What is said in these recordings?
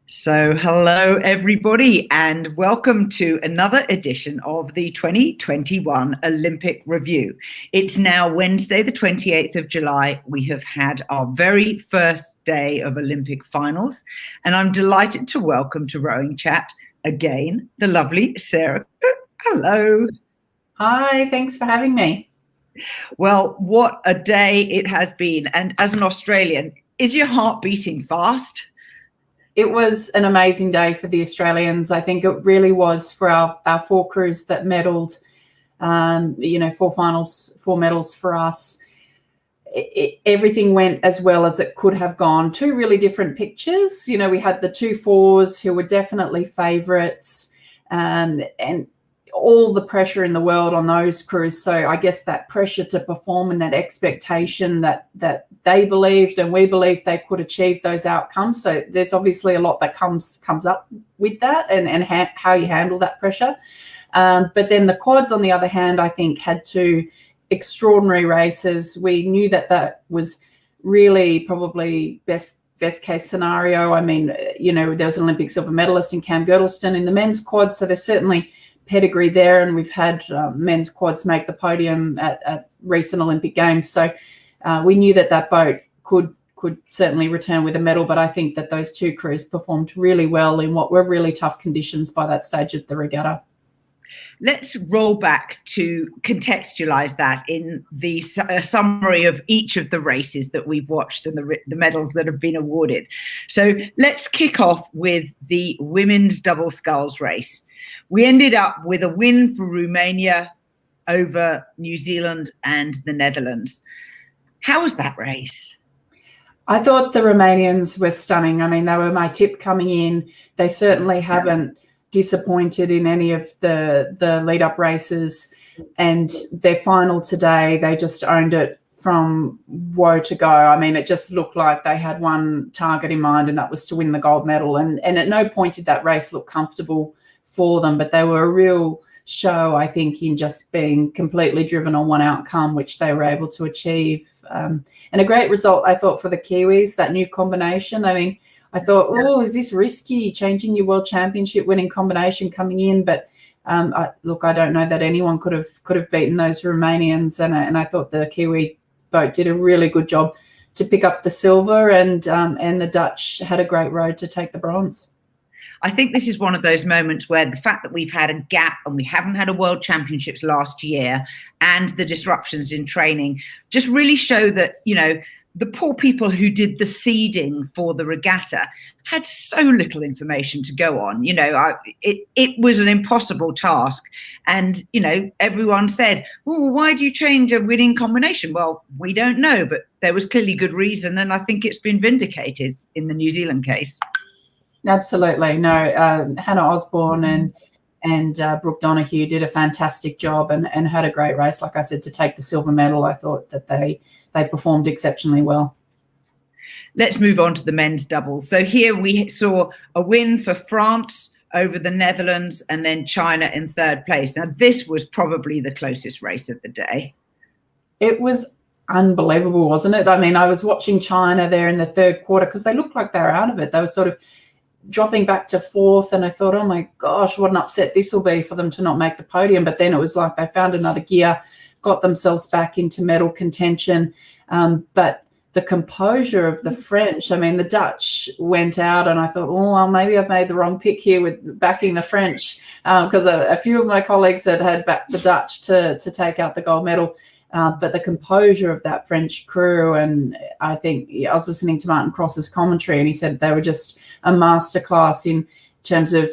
So, hello everybody, and welcome to another edition of the 2021 Olympic Review. It's now Wednesday, the 28th of July. We have had our very first day of Olympic finals, and I'm delighted to welcome to Rowing Chat again the lovely Sarah. Hello. Hi, thanks for having me. Well, what a day it has been. And as an Australian, is your heart beating fast? It was an amazing day for the Australians. I think it really was for our four crews that medalled, four medals for us. Everything went as well as it could have gone. Two really different pictures. You know, we had the two fours who were definitely favourites, and all the pressure in the world on those crews. So I guess that pressure to perform and that expectation that they believed and we believed they could achieve those outcomes. So there's obviously a lot that comes up with that and how you handle that pressure. But then the quads, on the other hand, I think had two extraordinary races. We knew that was really probably best case scenario. I mean, there was an Olympic silver medalist in Cam Girdleston in the men's quad. So there's certainly pedigree there, and we've had men's quads make the podium at recent Olympic Games. So we knew that boat could certainly return with a medal, but I think that those two crews performed really well in what were really tough conditions by that stage of the regatta. Let's roll back to contextualize that in the summary of each of the races that we've watched and the medals that have been awarded. So let's kick off with the women's double sculls race. We ended up with a win for Romania over New Zealand and the Netherlands. How was that race? I thought the Romanians were stunning. I mean, they were my tip coming in. They certainly haven't disappointed in any of the lead-up races, and their final today, they just owned it from woe to go. I mean, it just looked like they had one target in mind, and that was to win the gold medal, and at no point did that race look comfortable for them, but they were a real show, I think, in just being completely driven on one outcome, which they were able to achieve. And a great result, I thought, for the Kiwis, that new combination. I mean, I thought, is this risky, changing your world championship winning combination coming in? But I don't know that anyone could have beaten those Romanians, and I thought the Kiwi boat did a really good job to pick up the silver, and the Dutch had a great road to take the bronze. I think this is one of those moments where the fact that we've had a gap and we haven't had a World Championships last year and the disruptions in training just really show that, the poor people who did the seeding for the regatta had so little information to go on. It was an impossible task. And, everyone said, why do you change a winning combination? Well, we don't know, but there was clearly good reason. And I think it's been vindicated in the New Zealand case. Absolutely. No, Hannah Osborne and Brooke Donoghue did a fantastic job and had a great race. Like I said, to take the silver medal, I thought that they performed exceptionally well. Let's move on to the men's doubles. So here we saw a win for France over the Netherlands and then China in third place. Now, this was probably the closest race of the day. It was unbelievable, wasn't it? I mean, I was watching China there in the third quarter because they looked like they were out of it. They were sort of dropping back to fourth, and I thought, oh my gosh, what an upset this will be for them to not make the podium. But then it was like they found another gear, got themselves back into medal contention. But the composure of the French, I mean, the Dutch went out, and I thought, maybe I've made the wrong pick here with backing the French, because a few of my colleagues had backed the Dutch to take out the gold medal. But the composure of that French crew, and I think I was listening to Martin Cross's commentary, and he said they were just a masterclass in terms of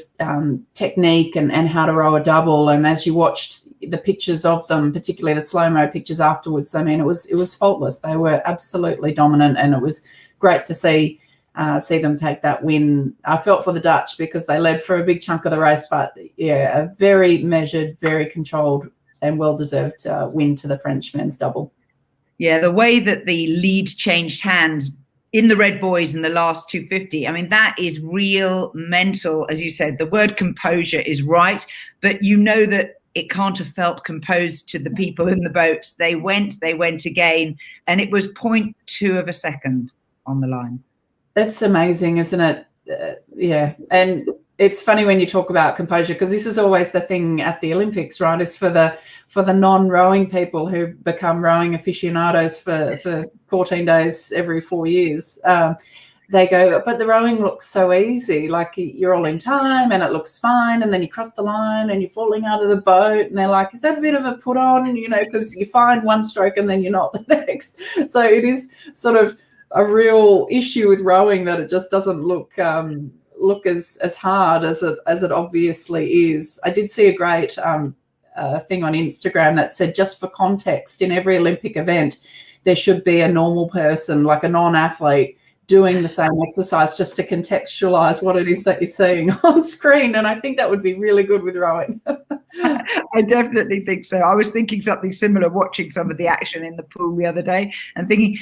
technique and how to row a double. And as you watched the pictures of them, particularly the slow-mo pictures afterwards, I mean, it was faultless. They were absolutely dominant, and it was great to see them take that win. I felt for the Dutch because they led for a big chunk of the race, but yeah, a very measured, very controlled and well-deserved win to the French men's double. Yeah, the way that the lead changed hands in the Red Boys in the last 250, I mean, that is real mental. As you said, the word composure is right, but that it can't have felt composed to the people in the boats. They went again, and it was 0.2 of a second on the line. That's amazing, isn't it? yeah. And it's funny when you talk about composure, because this is always the thing at the Olympics, right? Is for the non-rowing people who become rowing aficionados for 14 days every 4 years. They go, but the rowing looks so easy, like you're all in time and it looks fine, and then you cross the line and you're falling out of the boat, and they're like, is that a bit of a put on, because you find one stroke and then you're not the next. So it is sort of a real issue with rowing, that it just doesn't look as hard as it obviously is. I did see a great thing on Instagram that said, just for context, in every Olympic event there should be a normal person, like a non-athlete, doing the same exercise, just to contextualize what it is that you're seeing on screen. And I think that would be really good with rowing. I definitely think so. I was thinking something similar watching some of the action in the pool the other day and thinking,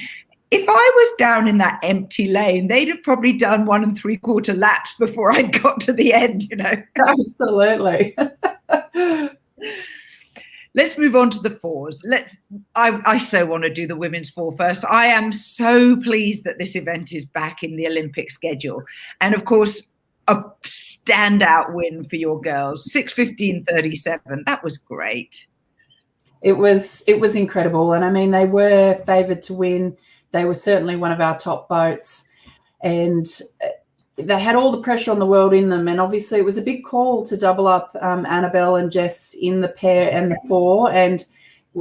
if I was down in that empty lane, they'd have probably done 1 3/4 laps before I got to the end, Absolutely. Let's move on to the fours. I so want to do the women's four first. I am so pleased that this event is back in the Olympic schedule. And of course, a standout win for your girls, 6:15:37. That was great. It was incredible. And I mean, they were favoured to win. They were certainly one of our top boats. And they had all the pressure on the world in them, and obviously it was a big call to double up Annabelle and Jess in the pair and the four, and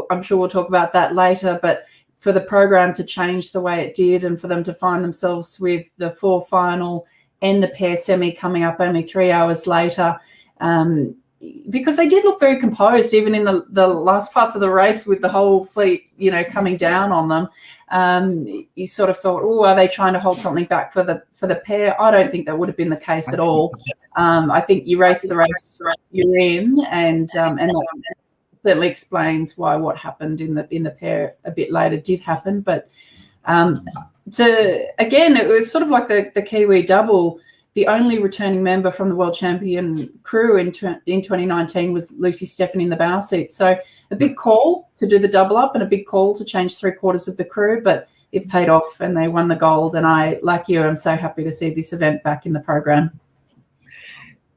I'm sure we'll talk about that later, but for the program to change the way it did, and for them to find themselves with the four final and the pair semi coming up only 3 hours later, because they did look very composed even in the last parts of the race, with the whole fleet coming down on them. You sort of thought, oh, are they trying to hold something back for the pair? I don't think that would have been the case at all. I think you race the race you're in, and that certainly explains why what happened in the pair a bit later did happen. But it was sort of like the Kiwi double. The only returning member from the World Champion crew in 2019 was Lucy Stephan in the bow seat. So a big call to do the double up, and a big call to change 3/4 of the crew, but it paid off and they won the gold. And I, like you, I'm so happy to see this event back in the program.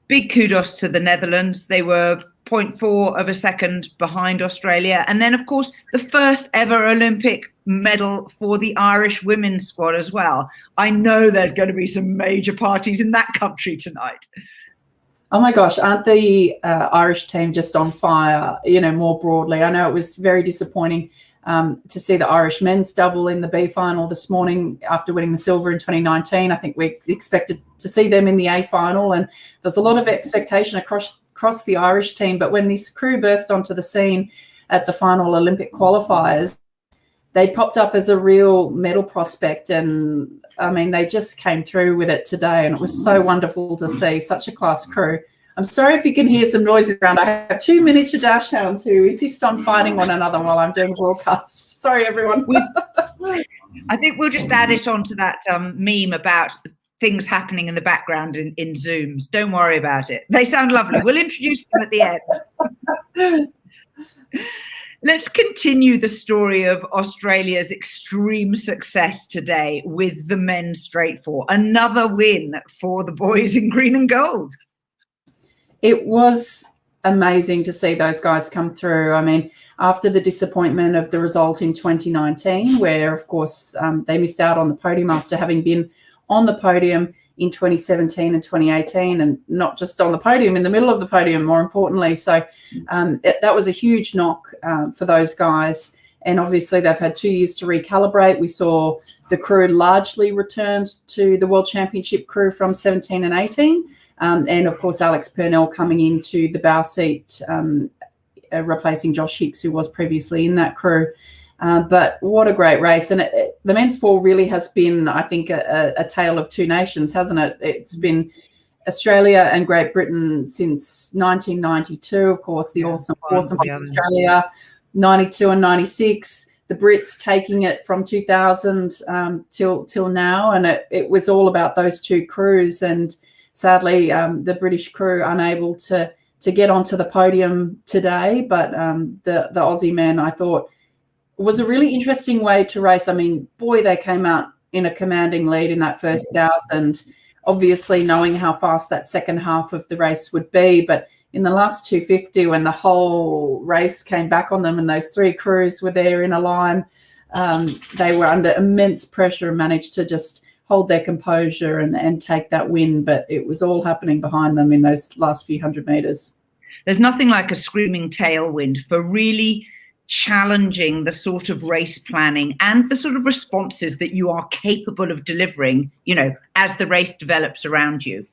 Big kudos to the Netherlands. They were 0.4 of a second behind Australia. And then, of course, the first ever Olympic medal for the Irish women's squad as well. I know there's going to be some major parties in that country tonight. Oh my gosh, aren't the Irish team just on fire, more broadly? I know it was very disappointing to see the Irish men's double in the B final this morning after winning the silver in 2019. I think we expected to see them in the A final, and there's a lot of expectation across the Irish team. But when this crew burst onto the scene at the final Olympic qualifiers, they popped up as a real medal prospect, and I mean, they just came through with it today, and it was so wonderful to see such a class crew. I'm sorry if you can hear some noise around. I have 2 miniature dash hounds who insist on fighting one another while I'm doing broadcast. Sorry, everyone. I think we'll just add it on to that meme about things happening in the background in Zooms. Don't worry about it. They sound lovely. We'll introduce them at the end. Let's continue the story of Australia's extreme success today with the men's straight four. Another win for the boys in green and gold. It was amazing to see those guys come through. I mean, after the disappointment of the result in 2019, where, of course, they missed out on the podium after having been on the podium in 2017 and 2018, and not just on the podium, in the middle of the podium, more importantly. So that was a huge knock for those guys. And obviously they've had 2 years to recalibrate. We saw the crew largely returned to the World Championship crew from 17 and 18. And of course, Alex Purnell coming into the bow seat, replacing Josh Hicks, who was previously in that crew. But what a great race. And the men's four really has been, I think, a tale of two nations, hasn't it? It's been Australia and Great Britain since 1992, of course, the awesome Australia, 92 and 96. The Brits taking it from 2000 till now. And it was all about those two crews. And sadly, the British crew unable to get onto the podium today. But the Aussie men, I thought, was a really interesting way to race. I mean, boy, they came out in a commanding lead in that first 1,000. obviously knowing how fast that second half of the race would be. But in the last 250, when the whole race came back on them and those three crews were there in a line, they were under immense pressure and managed to just hold their composure and take that win. But it was all happening behind them in those last few hundred meters. There's nothing like a screaming tailwind for really challenging the sort of race planning and the sort of responses that you are capable of delivering, you know, as the race develops around you.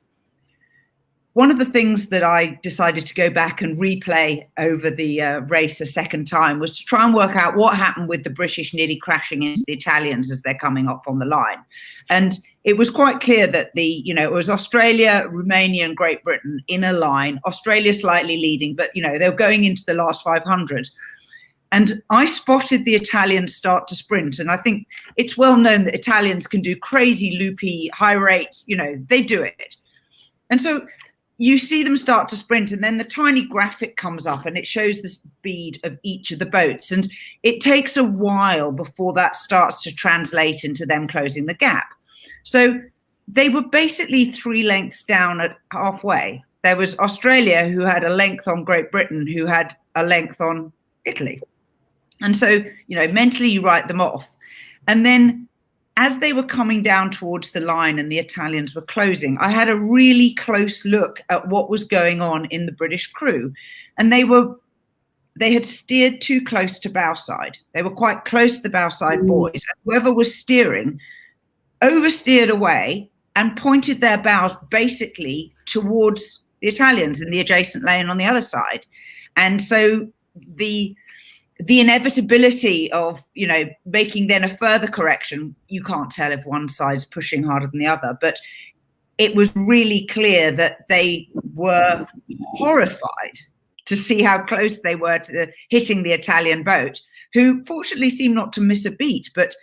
One of the things that I decided to go back and replay over the race a second time was to try and work out what happened with the British nearly crashing into the Italians as they're coming up on the line. And it was quite clear that it was Australia, Romania and Great Britain in a line, Australia slightly leading, but, you know, they were going into the last 500. And I spotted the Italians start to sprint. And I think it's well known that Italians can do crazy, loopy, high rates, you know, they do it. And so you see them start to sprint, and then the tiny graphic comes up and it shows the speed of each of the boats. And it takes a while before that starts to translate into them closing the gap. So they were basically 3 lengths down at halfway. There was Australia, who had a length on Great Britain, who had a length on Italy. And so, you know, mentally you write them off. And then as they were coming down towards the line and the Italians were closing, I had a really close look at what was going on in the British crew. And they had steered too close to bow side. They were quite close to the bow side boys. And whoever was steering oversteered away and pointed their bows basically towards the Italians in the adjacent lane on the other side. And so the inevitability of, you know, making then a further correction, you can't tell if one side's pushing harder than the other, but it was really clear that they were horrified to see how close they were to hitting the Italian boat, who fortunately seemed not to miss a beat. But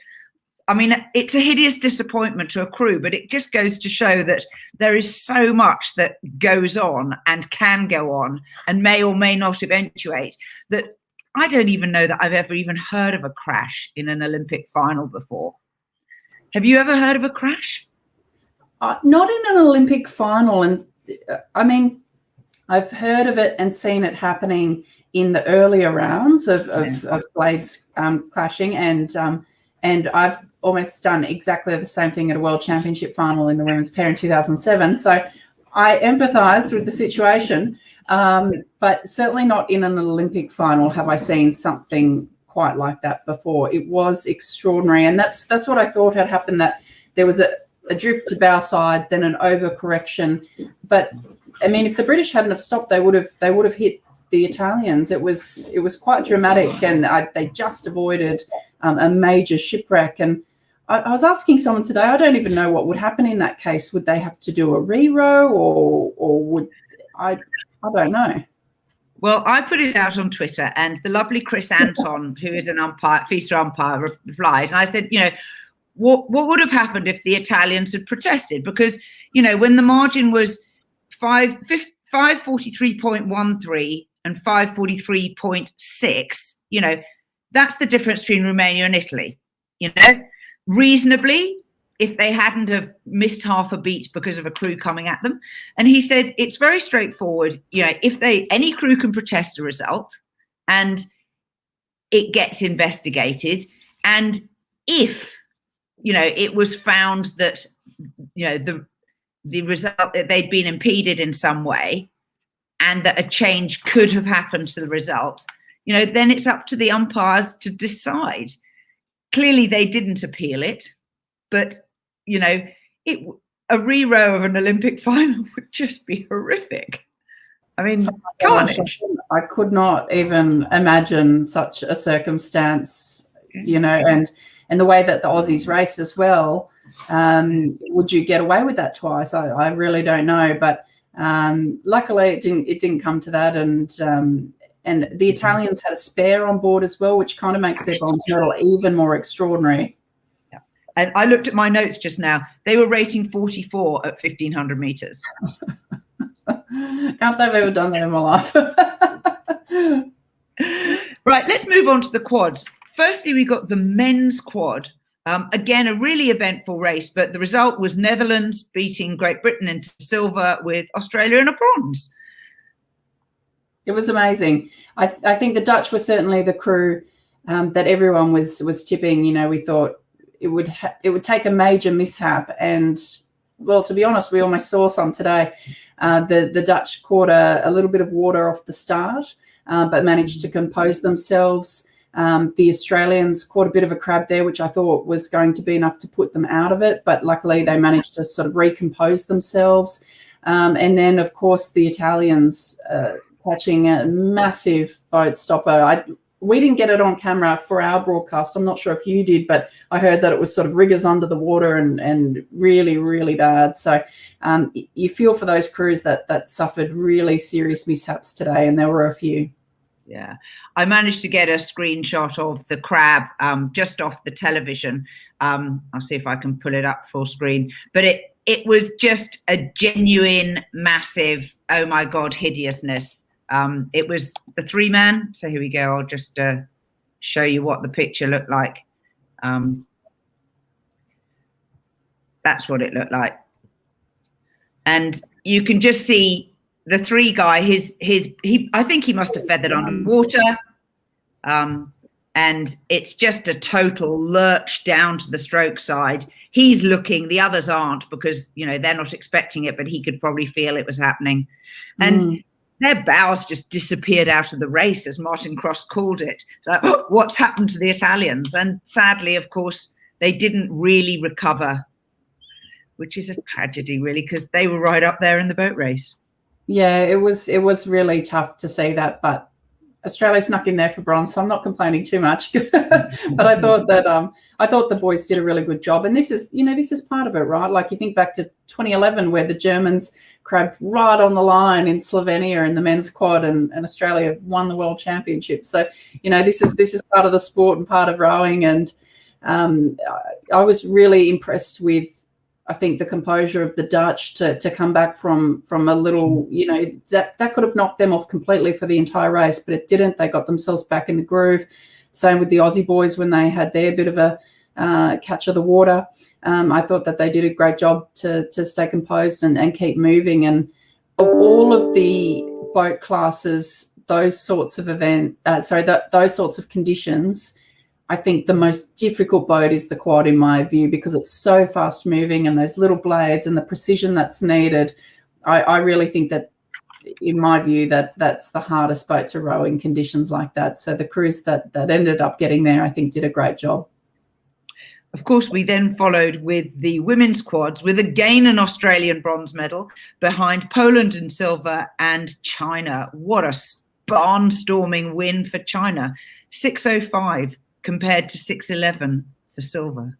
I mean, it's a hideous disappointment to a crew, but it just goes to show that there is so much that goes on and can go on and may or may not eventuate, that I don't even know that I've ever even heard of a crash in an Olympic final before. Have you ever heard of a crash? Not in an Olympic final. And I mean, I've heard of it and seen it happening in the earlier rounds of blades clashing. And I've almost done exactly the same thing at a World Championship final in the women's pair in 2007. So I empathise with the situation. But certainly not in an Olympic final have I seen something quite like that before. It was extraordinary. And that's what I thought had happened, that there was a drift to bow side, then an overcorrection. But I mean, if the British hadn't have stopped, they would have hit the Italians. It was quite dramatic, and they just avoided a major shipwreck. And I was asking someone today, I don't even know what would happen in that case. Would they have to do a re-row, or would I don't know. Well, I put it out on Twitter, and the lovely Chris Anton, who is an umpire, feaster umpire, replied. And I said, you know, what would have happened if the Italians had protested? Because, you know, when the margin was 543.13 and 543.6, you know, that's the difference between Romania and Italy. You know, reasonably, if they hadn't have missed half a beat because of a crew coming at them. And he said, it's very straightforward. You know, if any crew can protest a result and it gets investigated. And if, you know, it was found that, you know, the result, that they'd been impeded in some way and that a change could have happened to the result, you know, then it's up to the umpires to decide. Clearly they didn't appeal it, but, you know, a re-row of an Olympic final would just be horrific. I mean, carnage. I could not even imagine such a circumstance, you know, and the way that the Aussies raced as well. Would you get away with that twice? I really don't know, but luckily it didn't come to that, and the Italians had a spare on board as well, which kind of makes their bronze medal even more extraordinary. And I looked at my notes just now. They were rating 44 at 1,500 meters. Can't say I've ever done that in my life. Right, let's move on to the quads. Firstly, we got the men's quad Again, a really eventful race, but the result was Netherlands beating Great Britain into silver with Australia in a bronze. It was amazing. I think the Dutch were certainly the crew that everyone was tipping. You know, we thought it would take a major mishap, and well, to be honest, we almost saw some today. The Dutch caught a little bit of water off the start, but managed to compose themselves. The Australians caught a bit of a crab there, which I thought was going to be enough to put them out of it, but luckily they managed to sort of recompose themselves. And then, of course, the Italians catching a massive boat stopper. We didn't get it on camera for our broadcast. I'm not sure if you did, but I heard that it was sort of riggers under the water and really, really bad. So you feel for those crews that suffered really serious mishaps today, and there were a few. Yeah, I managed to get a screenshot of the crab just off the television. I'll see if I can pull it up full screen. But it was just a genuine, massive, oh my God, hideousness. It was the 3-man. So here we go. I'll just show you what the picture looked like. That's what it looked like. And you can just see the 3 guy, I think he must have feathered underwater. And it's just a total lurch down to the stroke side. He's looking, the others aren't, because, you know, they're not expecting it, but he could probably feel it was happening. And their bows just disappeared out of the race, as Martin Cross called it. So, oh, what's happened to the Italians? And sadly, of course, they didn't really recover, which is a tragedy, really, because they were right up there in the boat race. Yeah, it was really tough to see that, but Australia snuck in there for bronze, so I'm not complaining too much. But I thought the boys did a really good job, and this is part of it, right? Like, you think back to 2011, where the Germans crabbed right on the line in Slovenia in the men's quad, and Australia won the world championship. So, you know, this is part of the sport and part of rowing, and I was really impressed with, I think, the composure of the Dutch to come back from a little, you know, that could have knocked them off completely for the entire race, but it didn't. They got themselves back in the groove. Same with the Aussie boys when they had their bit of a catch of the water. I thought that they did a great job to stay composed and keep moving. And of all of the boat classes, those sorts of those sorts of conditions, I think the most difficult boat is the quad, in my view, because it's so fast moving, and those little blades and the precision that's needed. I really think that, in my view, that's the hardest boat to row in conditions like that. So the crews that ended up getting there, I think, did a great job. Of course, we then followed with the women's quads, with again an Australian bronze medal behind Poland in silver and China. What a barnstorming win for China. 6:05 compared to 6:11 for silver.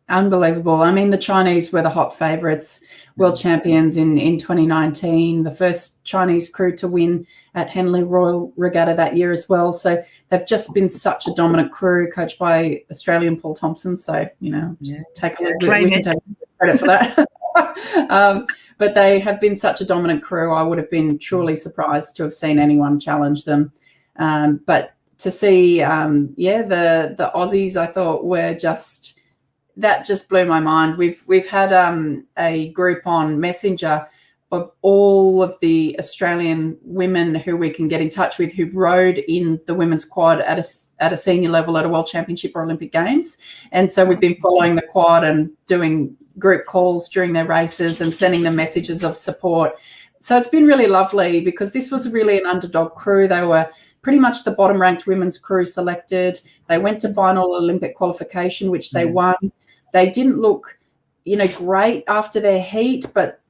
Unbelievable. I mean, the Chinese were the hot favourites, world champions in 2019, the first Chinese crew to win at Henley Royal Regatta that year as well. So they've just been such a dominant crew, coached by Australian Paul Thompson. So, you know, take a little bit, we can take credit for that. But they have been such a dominant crew. I would have been truly surprised to have seen anyone challenge them. But to see, the Aussies, I thought, were just... that just blew my mind. We've had a group on Messenger of all of the Australian women who we can get in touch with who've rowed in the women's quad at a senior level at a World Championship or Olympic Games. And so we've been following the quad and doing group calls during their races and sending them messages of support. So it's been really lovely, because this was really an underdog crew. They were pretty much the bottom-ranked women's crew selected. They went to final Olympic qualification, which they won. They didn't look, you know, great after their heat, but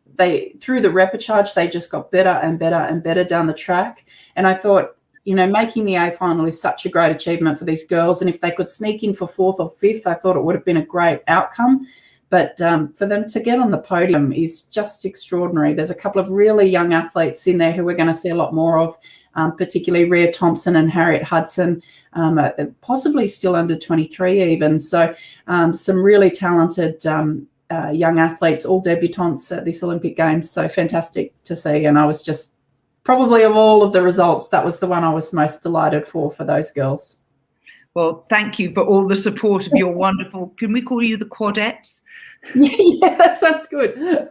through the repechage, they just got better and better and better down the track. And I thought, you know, making the A final is such a great achievement for these girls. And if they could sneak in for 4th or 5th, I thought it would have been a great outcome. But for them to get on the podium is just extraordinary. There's a couple of really young athletes in there who we're going to see a lot more of, particularly Rhea Thompson and Harriet Hudson, possibly still under 23 even. So some really talented young athletes, all debutantes at this Olympic Games. So fantastic to see. And I was just, probably of all of the results, that was the one I was most delighted for those girls. Well, thank you for all the support of your wonderful, can we call you the quadettes? Yeah, that's good.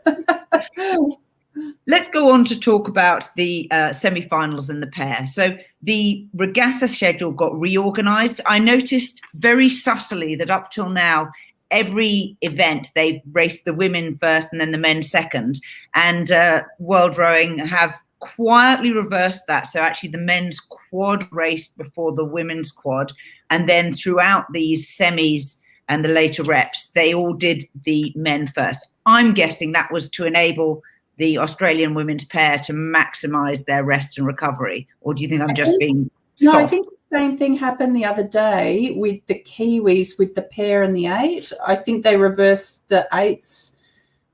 Let's go on to talk about the semi-finals and the pair. So the regatta schedule got reorganized. I noticed very subtly that up till now, every event they've raced the women first and then the men second. And World Rowing have quietly reversed that. So actually the men's quad raced before the women's quad. And then throughout these semis and the later reps, they all did the men first. I'm guessing that was to enable the Australian women's pair to maximise their rest and recovery? Or do you think I'm just being soft? No, I think the same thing happened the other day with the Kiwis, with the pair and the 8. I think they reversed the 8s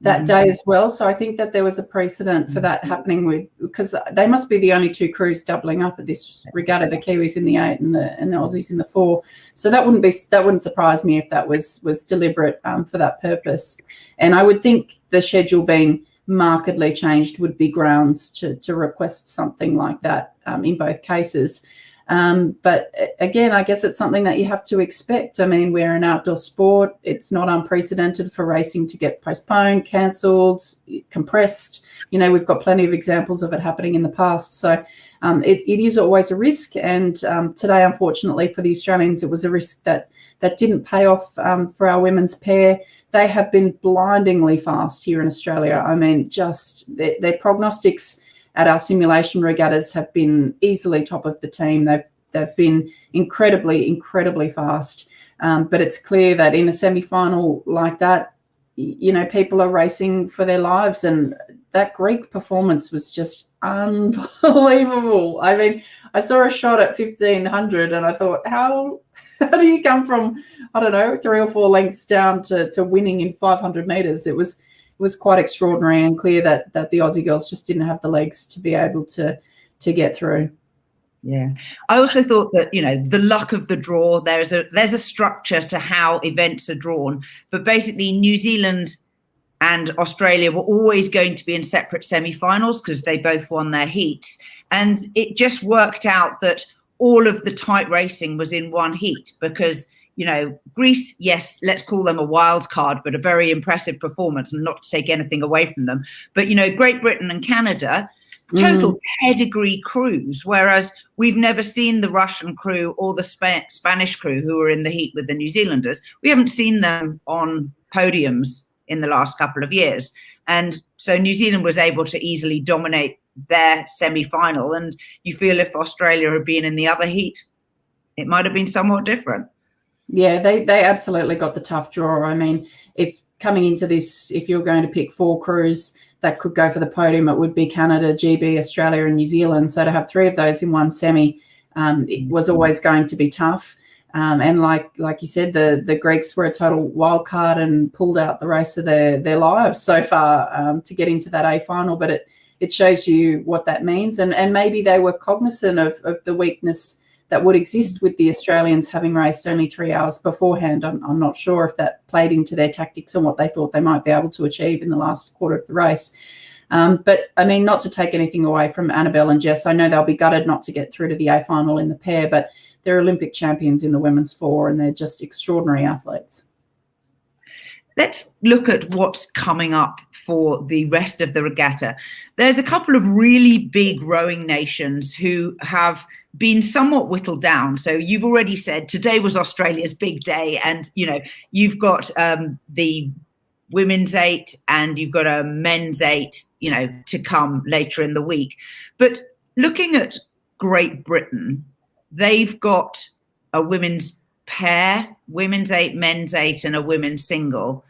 that day as well. So I think that there was a precedent for that happening because they must be the only 2 crews doubling up at this regatta, the Kiwis in the 8 and the Aussies in the 4. So that wouldn't surprise me if that was deliberate for that purpose. And I would think the schedule being markedly changed would be grounds to request something like that in both cases. But again, I guess it's something that you have to expect. I mean, we're an outdoor sport. It's not unprecedented for racing to get postponed, cancelled, compressed. You know, we've got plenty of examples of it happening in the past. So it is always a risk. And today, unfortunately, for the Australians, it was a risk that didn't pay off for our women's pair. They have been blindingly fast here in Australia. I mean, just their prognostics at our simulation regattas have been easily top of the team. They've been incredibly fast. But it's clear that in a semi-final like that, you know, people are racing for their lives. And that Greek performance was just unbelievable. I mean, I saw a shot at 1,500 and I thought, how do you come from, I don't know, 3 or 4 lengths down to winning in 500 metres? It was quite extraordinary and clear that the Aussie girls just didn't have the legs to be able to get through. Yeah. I also thought that, you know, the luck of the draw, there's a structure to how events are drawn, but basically New Zealand and Australia were always going to be in separate semi-finals because they both won their heats. And it just worked out that all of the tight racing was in one heat because, you know, Greece, yes, let's call them a wild card, but a very impressive performance and not to take anything away from them. But, you know, Great Britain and Canada, total pedigree crews, whereas we've never seen the Russian crew or the Spanish crew who were in the heat with the New Zealanders. We haven't seen them on podiums in the last couple of years. And so New Zealand was able to easily dominate their semi-final. And you feel if Australia had been in the other heat, it might have been somewhat different. Yeah, they absolutely got the tough draw. I mean, if coming into this, if you're going to pick 4 crews that could go for the podium, it would be Canada, GB, Australia and New Zealand. So to have 3 of those in one semi, it was always going to be tough. And like you said, the Greeks were a total wild card and pulled out the race of their lives so far to get into that A final. But it shows you what that means. And maybe they were cognizant of the weakness that would exist with the Australians having raced only 3 hours beforehand. I'm not sure if that played into their tactics and what they thought they might be able to achieve in the last quarter of the race. But, I mean, not to take anything away from Annabelle and Jess. I know they'll be gutted not to get through to the A final in the pair, but they're Olympic champions in the women's 4 and they're just extraordinary athletes. Let's look at what's coming up for the rest of the regatta. There's a couple of really big rowing nations who have been somewhat whittled down. So you've already said today was Australia's big day, and you know you've got the women's 8 and you've got a men's 8, you know, to come later in the week. But looking at Great Britain, they've got a women's pair, women's 8, men's 8, and a women's single.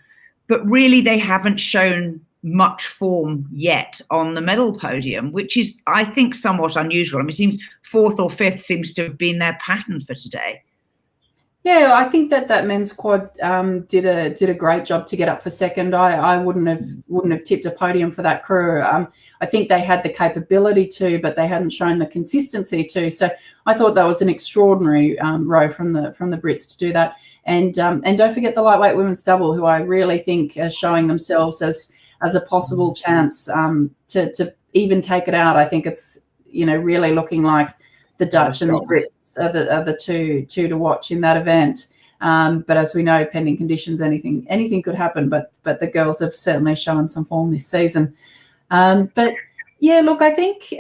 But really, they haven't shown much form yet on the medal podium, which is, I think, somewhat unusual. I mean, it seems 4th or 5th seems to have been their pattern for today. Yeah, I think that men's quad did a great job to get up for second. I wouldn't have tipped a podium for that crew. I think they had the capability to, but they hadn't shown the consistency to. So I thought that was an extraordinary row from the Brits to do that. And don't forget the lightweight women's double, who I really think are showing themselves as a possible chance to even take it out. I think it's, you know, really looking like the Dutch and the Brits are the two to watch in that event. But as we know, pending conditions, anything could happen. But the girls have certainly shown some form this season. But yeah, look, I think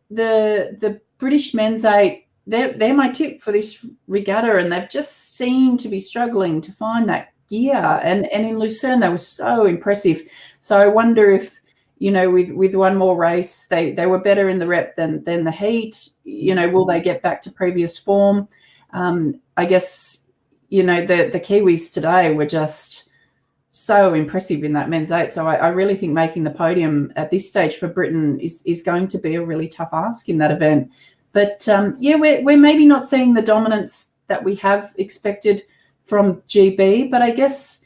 the British men's 8, they're my tip for this regatta, and they've just seemed to be struggling to find that gear. And in Lucerne, they were so impressive. So I wonder if, with one more race, they were better in the rep than the heat. Will they get back to previous form? I guess, the Kiwis today were just so impressive in that men's 8. So I really think making the podium at this stage for Britain is going to be a really tough ask in that event. But we're maybe not seeing the dominance that we have expected from GB, but I guess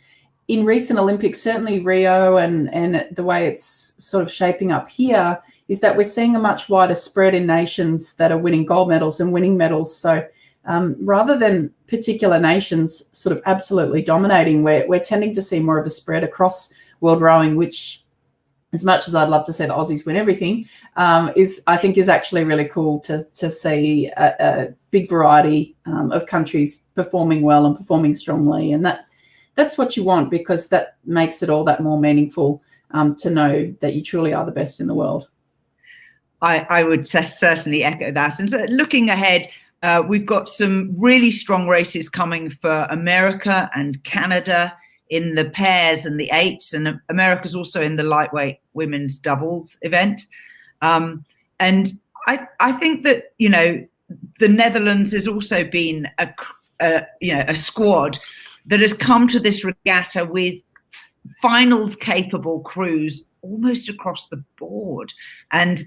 in recent Olympics, certainly Rio and the way it's sort of shaping up here is that we're seeing a much wider spread in nations that are winning gold medals and winning medals. So rather than particular nations sort of absolutely dominating, we're tending to see more of a spread across world rowing, which, as much as I'd love to see the Aussies win everything, is actually really cool to see a big variety of countries performing well and performing strongly. And that's what you want, because that makes it all that more meaningful to know that you truly are the best in the world. I would certainly echo that. And so looking ahead, we've got some really strong races coming for America and Canada in the pairs and the 8s, and America's also in the lightweight women's doubles event. And I think that, the Netherlands has also been a squad that has come to this regatta with finals capable crews almost across the board. And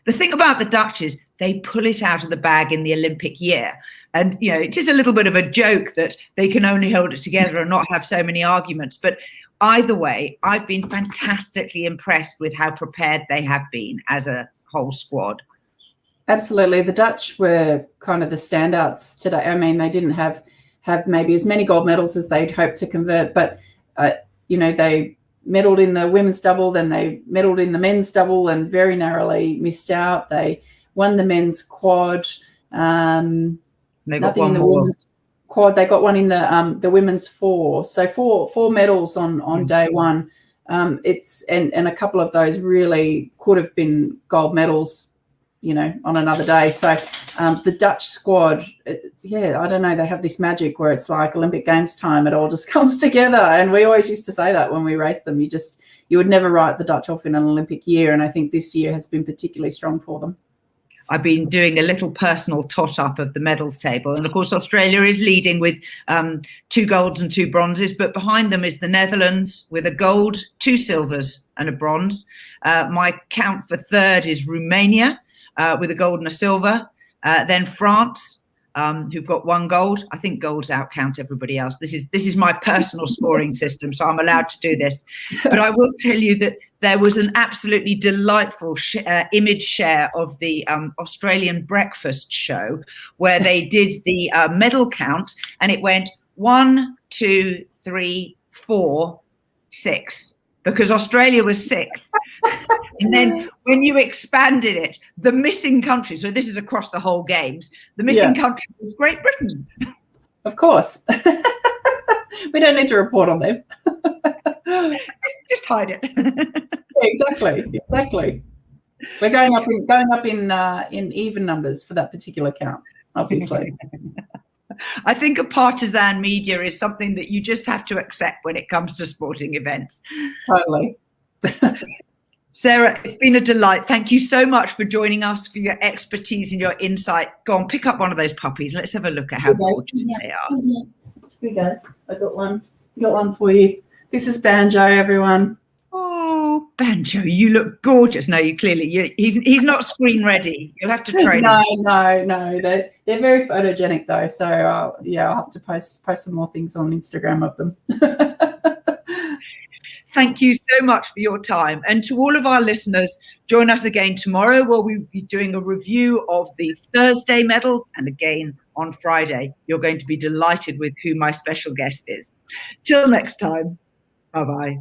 the thing about the Dutch is they pull it out of the bag in the Olympic year. And, it is a little bit of a joke that they can only hold it together and not have so many arguments. But either way, I've been fantastically impressed with how prepared they have been as a whole squad. Absolutely. The Dutch were kind of the standouts today. I mean, they didn't have maybe as many gold medals as they'd hoped to convert, but, they medalled in the women's double, then they medalled in the men's double and very narrowly missed out. They won the men's quad. They got nothing in the women's quad. They got one in the women's 4. So four medals on day one. It's and a couple of those really could have been gold medals, on another day. So the Dutch squad, I don't know, they have this magic where it's like Olympic Games time, it all just comes together. And we always used to say that when we race them, you would never write the Dutch off in an Olympic year. And I think this year has been particularly strong for them. I've been doing a little personal tot up of the medals table. And of course, Australia is leading with 2 golds and 2 bronzes, but behind them is the Netherlands with a gold, 2 silvers and a bronze. My count for third is Romania with a gold and a silver. Then France, who've got 1 gold. I think golds outcount everybody else. This is my personal scoring system, so I'm allowed to do this. But I will tell you that there was an absolutely delightful image share of the Australian breakfast show where they did the medal count, and it went 1, 2, 3, 4, 6, because Australia was 6th. And then when you expanded it, the missing country, so this is across the whole games, the missing country was Great Britain. Of course. We don't need to report on them. just hide it. Exactly. We're going up in even numbers for that particular count, obviously. I think a partisan media is something that you just have to accept when it comes to sporting events. Totally. Sarah, it's been a delight. Thank you so much for joining us, for your expertise and your insight. Go on, pick up one of those puppies. Let's have a look at how gorgeous they are. Here we go. I got one for you. This is Banjo, everyone. Oh, Banjo, you look gorgeous. No, he's not screen ready. You'll have to train him. No. They're very photogenic though. So I'll have to post some more things on Instagram of them. Thank you so much for your time. And to all of our listeners, join us again tomorrow where we'll be doing a review of the Thursday medals and again on Friday. You're going to be delighted with who my special guest is. Till next time, bye-bye.